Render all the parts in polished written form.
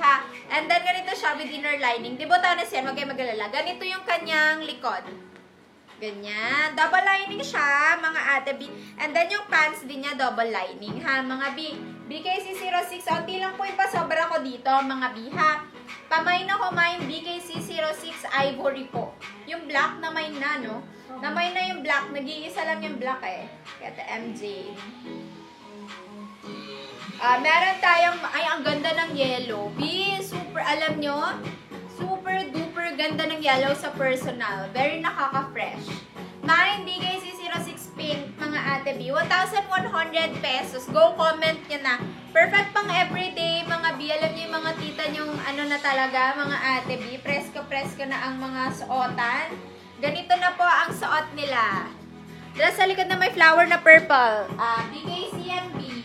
Ha? And then, ganito siya with inner lining. Di botones yan, wag kayo mag-alala. Ganito yung kanyang likod. Ganyan. Double lining siya, mga ate B. And then, yung pants din niya, double lining, ha? Mga B. BKC06. Unti lang po ipasobra ko dito, mga B, ha? Pamain ako, main BKC06 Ivory po. Yung black na main na, no? Na main na yung black. Nag-iisa lang yung black, eh. Kaya MJ. Meron tayong, ay, ang ganda ng yellow. B, super, alam nyo, super duper ganda ng yellow sa personal. Very nakaka-fresh. Mine, BKC06 pink, mga ate B. 1,100 pesos. Go comment nyo na. Perfect pang everyday, mga B. Alam nyo yung mga tita nyong, ano na talaga, mga ate B. Presko-presko na ang mga suotan. Ganito na po ang suot nila. Dala sa likod na may flower na purple. BKC yan, B.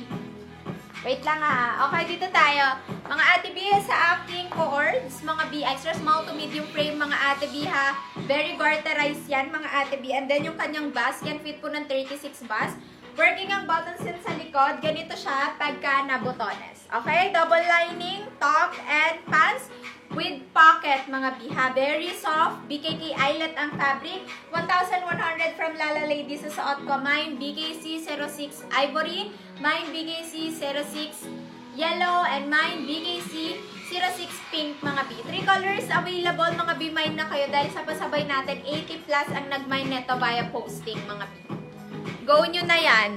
Wait lang ha. Okay, dito tayo. Mga ate B, sa aking cords, mga B, extra small to medium frame, mga ate B ha. Very garterized yan, mga ate B. And then yung kanyang bust, yan fit po ng 36 bust. Working ang buttons din sa likod. Ganito siya pagka nabotones. Okay, double lining, top and pants with pocket, mga B ha. Very soft. BKK eyelet ang fabric. 1,100 from Lala Lady sa suot ko. Mine BKC06 Ivory. Mine BKC06 Yellow. And mine BKC06 Pink, mga B. 3 colors available, mga B. Mine na kayo dahil sabay natin 80 plus ang nag-mine neto via posting, mga B. Go nyo na yan.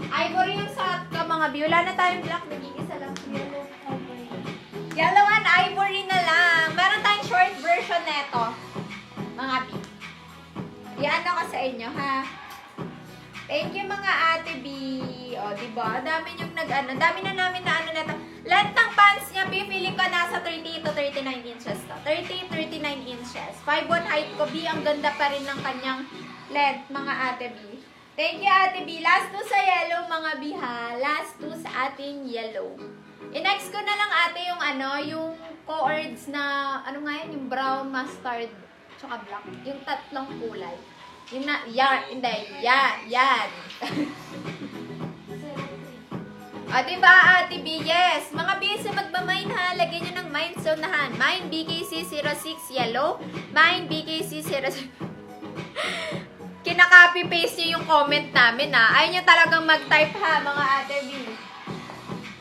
Ivory yung suot ko, mga B. Wala na tayong black. Nag-iisa lang. Yellow, ivory. Yellow and ivory na lang. Meron tayong short version neto, mga B. Yan ako sa inyo, ha? Thank you, mga ate B. O, diba? Dami yung nag-ano. Dami na namin na ano neto. Length ng pants niya, B, feeling ko nasa 30 to 39 inches to. 30, 39 inches. 5'1" height ko, B. Ang ganda pa rin ng kanyang length, mga ate B. Thank you, ate B. Last two sa yellow, mga B, ha? Last two sa ating yellow. I-next ko na lang, ate, yung ano, yung cords na, ano nga yan, yung brown, mustard, tsaka black. Yung tatlong kulay. Yung na, yan, hindi, yan. Diba, ate B? Yes. Mga B, sa magmamine ha, lagyan nyo ng mine sa unahan. Mine BKC06 yellow. Mine BKC06. Kinaka-copy-paste nyo yung comment namin ha. Ayaw nyo talagang mag-type ha, mga ate B.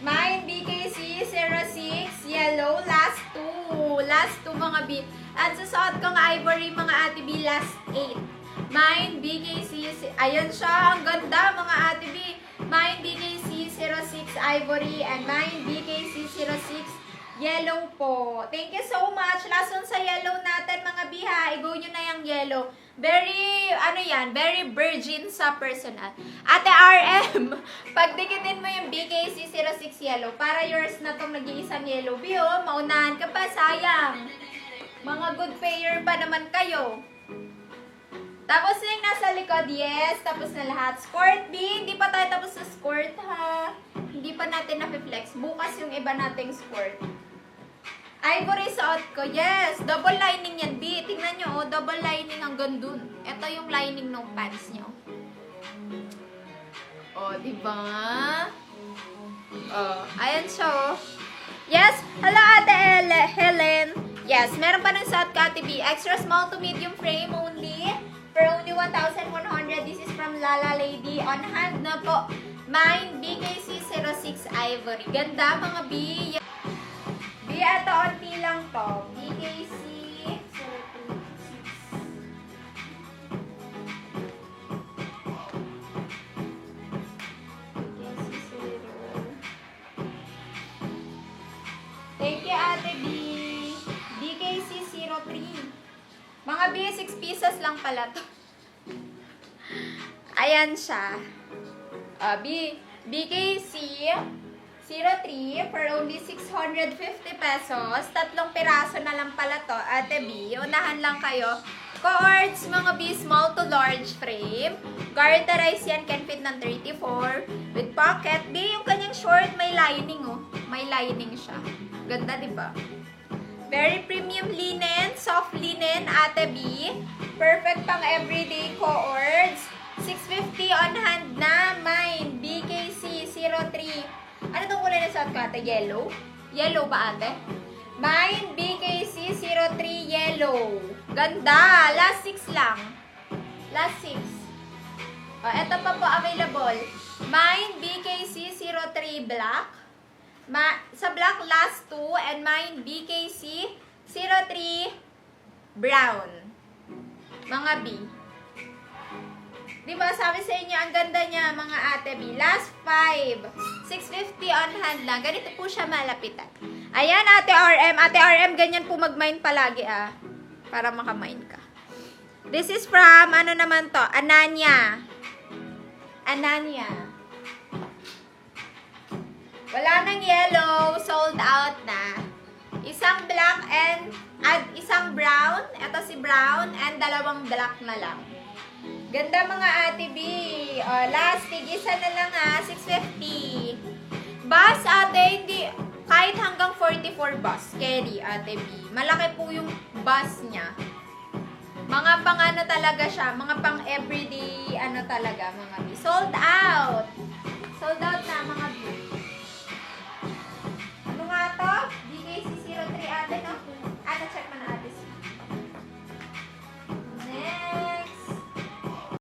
Mine BKC06 yellow. Last two, mga B. At sa suot kong ivory, mga ate B, last 8. Mine BKC, ayan siya, ang ganda, mga ate B. Mine BKC06 ivory and mine BKC06 yellow po. Thank you so much. Last one sa yellow natin, mga B, ha. I-go nyo na yung yellow. Very, ano yan, very virgin sa personal. Ate RM, pagdikitin mo yung BKC06 yellow, para yours na tong nag-iisang yellow. B, oh, maunahan ka pa, sayang. Mga good payer pa naman kayo. Tapos yung nasa likod, yes, tapos na lahat. Skirt, B, hindi pa tayo tapos sa skirt, ha. Hindi pa natin na-flex. Bukas yung iba nating skirt. Ivory suot ko, yes. Double lining yan, B. Tingnan nyo, oh, double lining hanggang dun. Ito yung lining ng pants nyo. Oh, diba? Oh, ayan siya, oh. Yes, hello, Ate Helen. Yes, meron pa ng suot ka, Ate B. Extra small to medium frame only. For only 1,100. This is from Lala Lady. On hand na po. Mine, BKC06 Ivory. Ganda, mga B. B, ito, onti lang to. BKC. Thank you, Ate B. BKC03. Mga B, 6 pieces lang pala to. Ayan siya. BKC03 for only 650 pesos. Tatlong piraso na lang pala to. Ate B, unahan lang kayo. Cords, mga B, small to large frame. Garterize yan, can fit ng 34. With pocket. B, yung kanyang short, may lining, oh. May lining siya. Ganda, diba? Very premium linen, soft linen, Ate B. Perfect pang everyday coords. 650 on hand na. Mine, BKC 03. Ano itong kulay na suot ko, Ate? Yellow? Yellow ba, Ate? Mine, BKC 03 yellow. Ganda. Last 6 lang. Last 6. O, eto pa po available. Mine, BKC 03 black. Sa black, last 2. And mine, BKC 03 brown. Mga B. Diba, sabi sa inyo, ang ganda niya, mga Ate B. Last 5. 650 on hand lang. Ganito po siya malapitan. Ayan, Ate RM. Ate RM, ganyan po mag-mine palagi, ah. Para makamine ka. This is from, ano naman to? Ananya. Ananya. Wala nang yellow. Sold out na. Isang black and isang brown. Ito si brown. And dalawang black na lang. Ganda mga Ate B. O, last, tig-isa na lang ha. 650. Bus, Ate, hindi. Kahit hanggang 44 bus. Carry, Ate B. Malaki po yung bus niya. Mga pang ano talaga siya. Mga pang everyday ano talaga mga B. Sold out. Sold out na mga B.